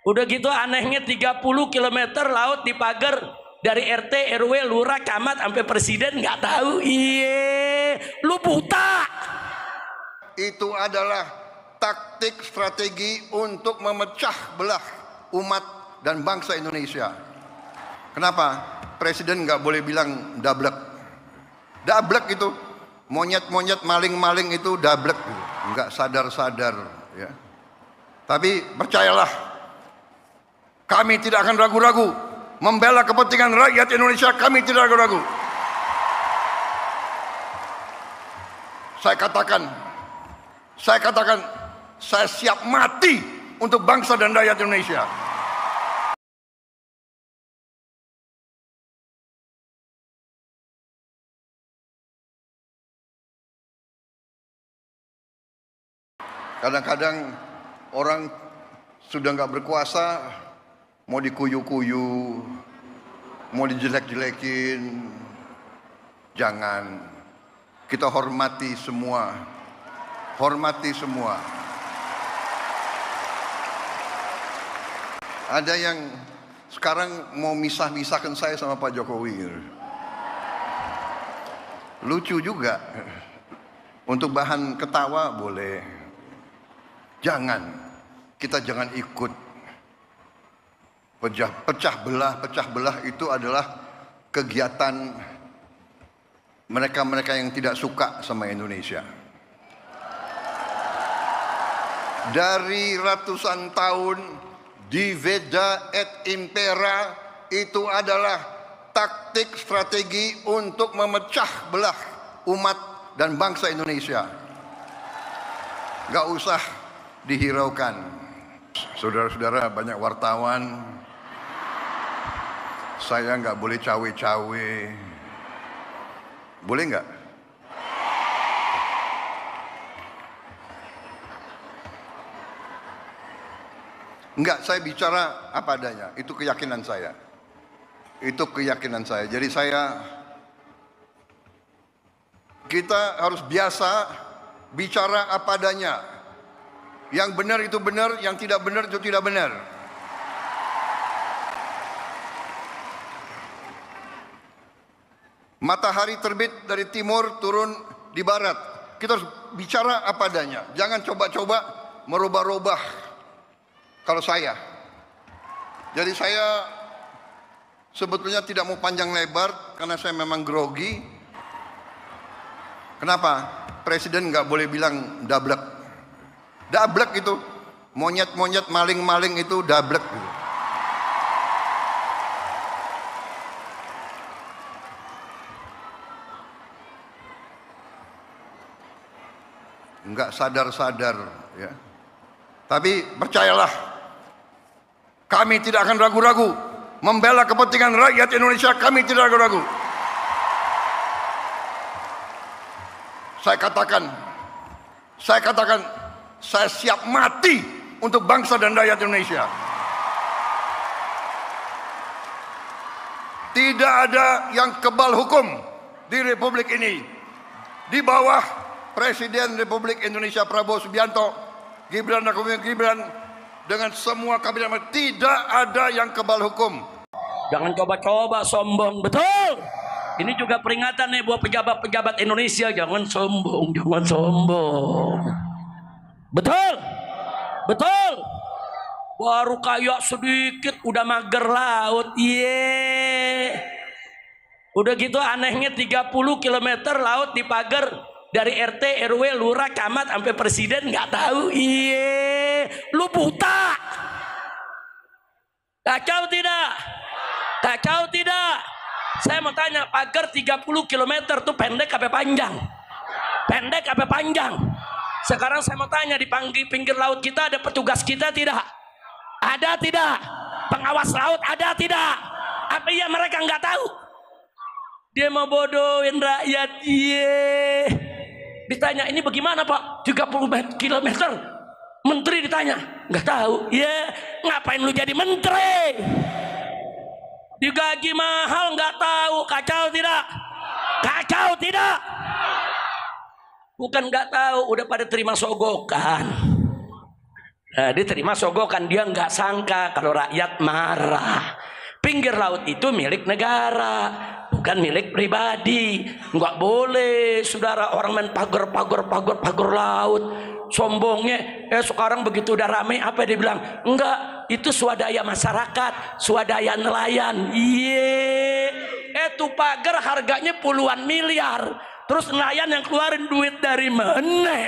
Udah gitu anehnya 30 km laut dipagar, dari RT, RW, lurah, camat sampai presiden nggak tahu. Iye, lu buta. Itu adalah taktik strategi untuk memecah belah umat dan bangsa Indonesia. Kenapa? Presiden nggak boleh bilang dablek. Dablek itu monyet-monyet, maling-maling itu dablek, nggak sadar-sadar ya. Tapi percayalah, kami tidak akan ragu-ragu membela kepentingan rakyat Indonesia. Kami tidak ragu-ragu. Saya katakan, saya siap mati untuk bangsa dan rakyat Indonesia. Kadang-kadang orang sudah nggak berkuasa, mau dikuyu-kuyu, mau dijelek-jelekin. Jangan. Kita hormati semua. Hormati semua. Ada yang sekarang mau misah-misahkan saya sama Pak Jokowi. Lucu juga. Untuk bahan ketawa boleh. Jangan. Kita jangan ikut. Pecah belah itu adalah kegiatan mereka-mereka yang tidak suka sama Indonesia. Dari ratusan tahun, diveda et impera itu adalah taktik strategi untuk memecah belah umat dan bangsa Indonesia. Gak usah dihiraukan. Saudara-saudara, banyak wartawan, saya nggak boleh cawe-cawe. Boleh nggak? Enggak, saya bicara apa adanya. Itu keyakinan saya. Itu keyakinan saya. Jadi kita harus biasa bicara apa adanya. Yang benar itu benar, yang tidak benar itu tidak benar. Matahari terbit dari timur, turun di barat. Kita harus bicara apa adanya. Jangan coba-coba merubah-rubah. Kalau saya. Jadi saya sebetulnya tidak mau panjang lebar karena saya memang grogi. Kenapa? Presiden nggak boleh bilang dablek. Dablek itu monyet-monyet, maling-maling itu dablek. Nggak sadar-sadar ya. Tapi percayalah, kami tidak akan ragu-ragu membela kepentingan rakyat Indonesia. Kami tidak ragu-ragu. Saya katakan, saya siap mati untuk bangsa dan rakyat Indonesia. Tidak ada yang kebal hukum di Republik ini. Di bawah Presiden Republik Indonesia Prabowo Subianto, Gibran Raka Buming Gibran, dengan semua kabinet, tidak ada yang kebal hukum. Jangan coba-coba sombong, betul. Ini juga peringatan nih buat pejabat-pejabat Indonesia, jangan sombong, jangan sombong. Betul, betul. Baru kayak sedikit udah mager laut, Udah gitu anehnya 30 km laut dipagar, dari RT, RW, lurah, camat sampai presiden nggak tahu. Lu buta. Kacau tidak? Kacau tidak? Saya mau tanya, pagar 30 km tuh pendek apa panjang? Pendek apa panjang? Sekarang saya mau tanya, di pinggir laut kita ada petugas kita tidak? Ada tidak? Pengawas laut ada tidak? Apa iya mereka nggak tahu? Dia mau bodohin rakyat. Ditanya, ini bagaimana Pak? 30 km. Menteri ditanya, nggak tahu. Ngapain lu jadi menteri? Digaji mahal nggak tahu. Kacau tidak? Kacau tidak? Bukan nggak tahu, udah pada terima sogokan. Nah, diterima sogokan, dia nggak sangka kalau rakyat marah. Pinggir laut itu milik negara, bukan milik pribadi. Nggak boleh, saudara, orang main pagar laut. Sombongnya, sekarang begitu udah rame, apa dia bilang? Enggak, itu swadaya masyarakat, swadaya nelayan. Itu pagar harganya puluhan miliar. Terus nelayan yang keluarin duit dari mana?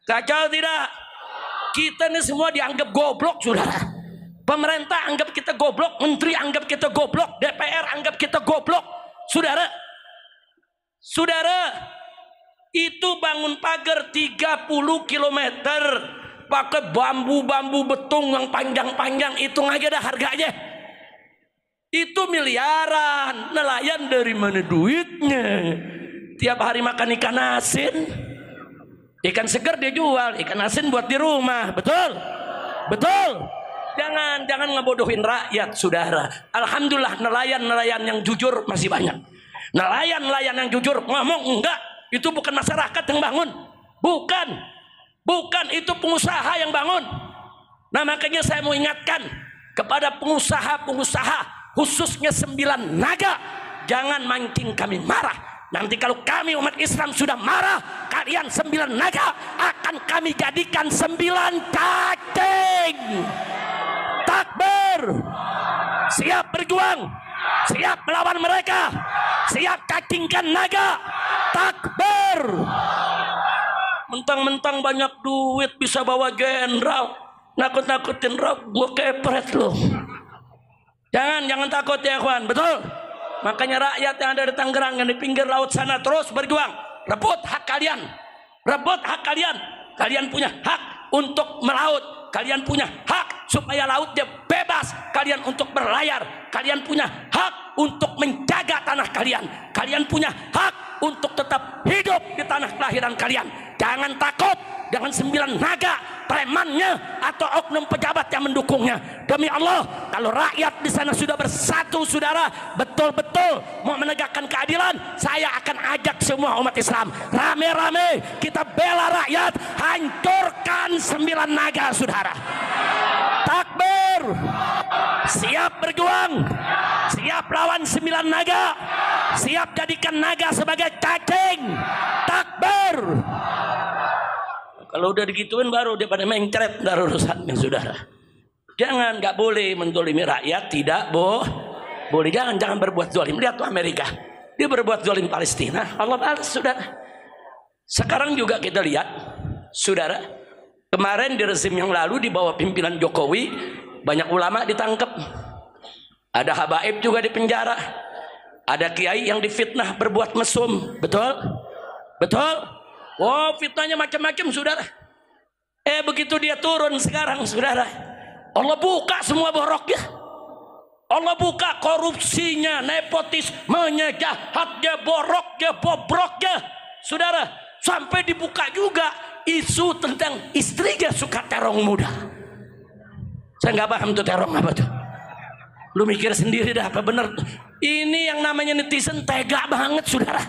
Kacau tidak? Kita ini semua dianggap goblok, saudara. Pemerintah anggap kita goblok, menteri anggap kita goblok, DPR anggap kita goblok. Saudara, itu bangun pagar 30 km pakai bambu betung yang panjang-panjang, itu aja dah harganya. Itu miliaran. Nelayan dari mana duitnya? Tiap hari makan ikan asin. Ikan segar dia jual, ikan asin buat di rumah. Betul? Jangan ngebodohin rakyat, saudara. Alhamdulillah nelayan yang jujur masih banyak. Nelayan yang jujur ngomong enggak, itu bukan masyarakat yang bangun. Bukan, itu pengusaha yang bangun. Nah, makanya saya mau ingatkan kepada pengusaha, khususnya 9 naga, jangan mancing kami marah. Nanti kalau kami umat Islam sudah marah, kalian 9 naga akan kami jadikan 9 cacing. Takbir. Siap berjuang, siap melawan mereka, siap cacingkan naga. Takbir. Mentang-mentang banyak duit bisa bawa jenderal, nakut-nakutin rob, gue kepret loh. Jangan takut ya kawan, betul? Makanya rakyat yang ada di Tangerang, yang di pinggir laut sana, terus berjuang. Rebut hak kalian. Kalian punya hak untuk melaut. Kalian punya hak supaya lautnya bebas. Kalian untuk berlayar. Kalian punya hak untuk menjaga tanah kalian. Kalian punya hak untuk tetap hidup di tanah kelahiran kalian. Jangan takut dengan 9 naga, premannya atau oknum pejabat yang mendukungnya. Demi Allah, kalau rakyat di sana sudah bersatu, saudara, betul-betul mau menegakkan keadilan, saya akan ajak semua umat Islam rame-rame kita bela rakyat, hancurkan 9 naga, saudara. Takbir. Siap berjuang, siap lawan 9 naga, siap jadikan naga sebagai cacing. Takbir. Kalau udah digituin baru dia pada mencret, dari urusannya, saudara. Nggak boleh mendolimi rakyat, tidak boleh. Jangan berbuat zalim. Lihat tuh Amerika, dia berbuat zalim Palestina, Allah balas, saudara. Sekarang juga kita lihat, saudara, kemarin di rezim yang lalu di bawah pimpinan Jokowi, banyak ulama ditangkap, ada habaib juga di penjara, ada kiai yang difitnah berbuat mesum. Betul? Oh, fitnahnya macam-macam, saudara. Begitu dia turun sekarang, saudara, Allah buka semua boroknya. Allah buka korupsinya, nepotismenya, jahatnya, boroknya, bobroknya, saudara. Sampai dibuka juga isu tentang istrinya suka terong muda. Saya nggak paham tuh terong apa tuh. Lu mikir sendiri dah apa bener. Ini yang namanya netizen tega banget, saudara.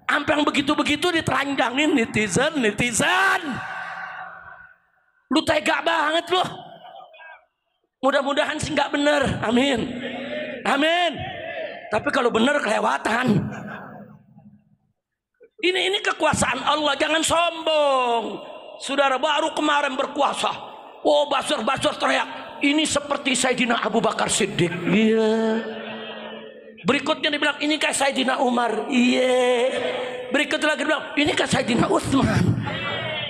Sampai yang begitu-begitu ditelanjangin netizen. Lu tega banget lu. Mudah-mudahan sih nggak bener. Amin. Tapi kalau bener kelewatan. Ini kekuasaan Allah, jangan sombong. Saudara baru kemarin berkuasa. Oh, basur teriak, ini seperti Sayyidina Abu Bakar Siddiq. Iya. Berikutnya dibilang ini kayak Sayyidina Umar. Iya. Berikutnya lagi bilang ini kayak Sayyidina Utsman.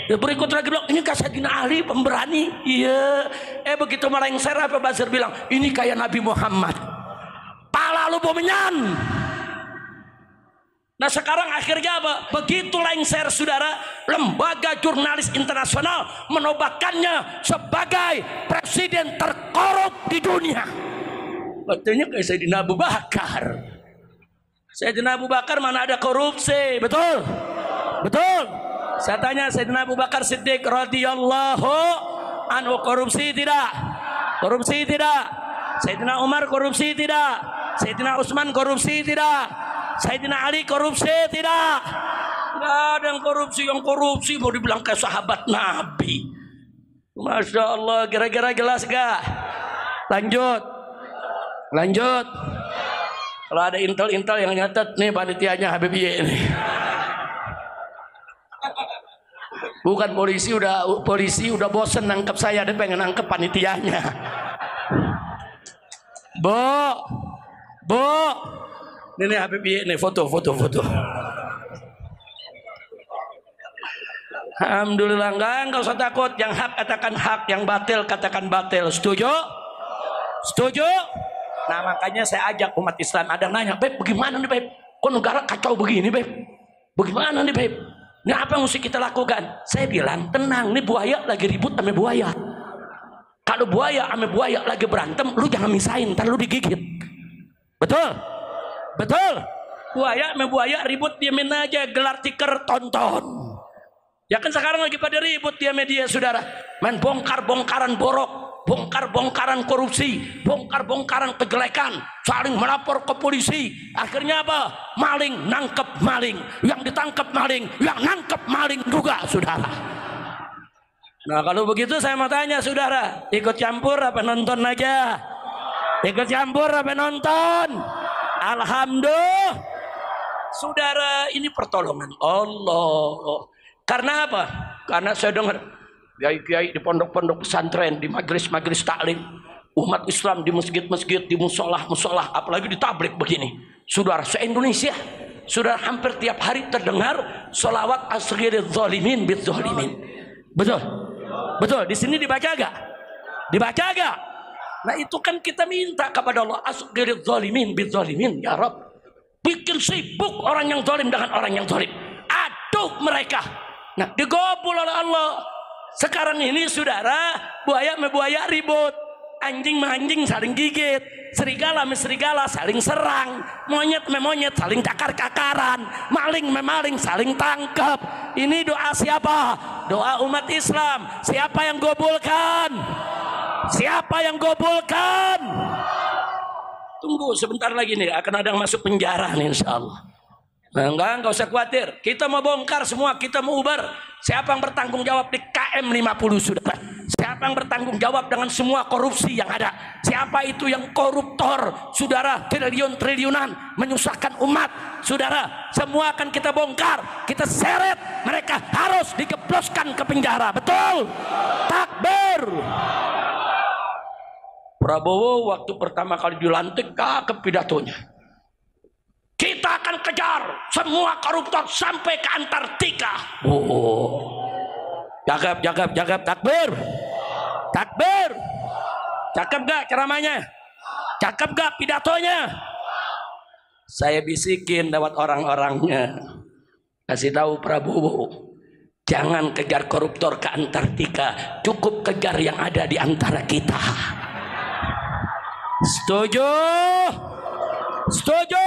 Ya, berikutnya lagi bilang ini kayak Sayyidina Ali pemberani. Iya. Begitu melengsar apa Basir bilang ini kayak Nabi Muhammad. Pala lu bomenyan. Nah sekarang akhirnya apa? Begitu lengser, saudara, lembaga jurnalis internasional menobatkannya sebagai presiden terkorup di dunia. Katanya kayak Sayyidina Abu Bakar. Sayyidina Abu Bakar mana ada korupsi? Betul? Saya tanya Sayyidina Abu Bakar Siddiq radhiyallahu anhu korupsi tidak? Sayyidina Umar korupsi tidak? Sayyidina Utsman korupsi tidak? Sayyidina Ali korupsi tidak? Nggak ada yang korupsi mau dibilang kayak sahabat Nabi. Masya Allah, kira-kira jelas gak? Lanjut. Lanjut. Kalau ada intel-intel yang nyatet nih panitianya Habib Y ini. Bukan polisi udah bosen nangkep saya, dia pengen nangkep panitianya. Bu, ini Habib Y ini foto. Alhamdulillah, enggak usah takut. Yang hak katakan hak, yang batil katakan batil. Setuju? Setuju? Nah makanya saya ajak umat Islam. Ada nanya, Beb, bagaimana nih Beb? Kok negara kacau begini Beb? Bagaimana nih Beb? Ini apa yang mesti kita lakukan? Saya bilang, tenang, nih buaya lagi ribut sama buaya. Kalau buaya sama buaya lagi berantem, lu jangan misahin, ntar lu digigit. Betul? Betul? Buaya sama buaya ribut, diamin aja, gelar tikar, tonton. Ya kan sekarang lagi pada ribut dia media, saudara. Main bongkar-bongkaran borok, bongkar-bongkaran korupsi, bongkar-bongkaran kejelekan, saling melapor ke polisi. Akhirnya apa? Maling nangkep maling, yang ditangkap maling, yang nangkep maling juga, saudara. Nah kalau begitu saya mau tanya, saudara, ikut campur apa nonton aja? Ikut campur apa nonton? Alhamdulillah, saudara, ini pertolongan Allah. Karena apa? Karena saya dengar kiai-kiai di pondok-pondok pesantren, di majelis-majelis taklim, umat Islam di masjid-masjid, di musolah-musolah, apalagi di tablik begini. Saudara, se-Indonesia, saudara, hampir tiap hari terdengar sholawat asghiril zalimin bit zalimin. Betul? Betul, di sini dibaca gak? Dibaca gak? Nah itu kan kita minta kepada Allah, asghiril zalimin bit zalimin, ya Rabb. Bikin sibuk orang yang zalim dengan orang yang zalim. Aduk mereka. Nah digobul oleh Allah. Sekarang ini saudara, buaya sama buaya ribut, anjing sama anjing saling gigit, serigala sama serigala saling serang, monyet sama monyet saling cakar-cakaran, maling sama maling saling tangkap. Ini doa siapa? Doa umat Islam. Siapa yang gobulkan? Siapa yang gobulkan? Tunggu sebentar lagi nih, akan ada yang masuk penjara nih insya Allah. Nah, enggak usah khawatir. Kita mau bongkar semua, kita mau ubar. Siapa yang bertanggung jawab di KM 50, saudara? Siapa yang bertanggung jawab dengan semua korupsi yang ada? Siapa itu yang koruptor, saudara? Triliun-triliunan menyusahkan umat, saudara. Semua akan kita bongkar, kita seret. Mereka harus digebloskan ke penjara. Betul? Takbir. Prabowo waktu pertama kali dilantik, cakep pidatonya. Kita akan kejar semua koruptor sampai ke Antartika. Cakep, takbir. Takbir. Cakep gak ceramahnya? Cakep gak pidatonya? Saya bisikin lewat orang-orangnya. Kasih tahu Prabowo, jangan kejar koruptor ke Antartika, cukup kejar yang ada di antara kita. Setuju? Setuju?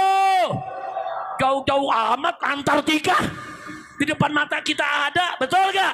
Jauh-jauh amat Antartika di depan mata kita ada, betul gak?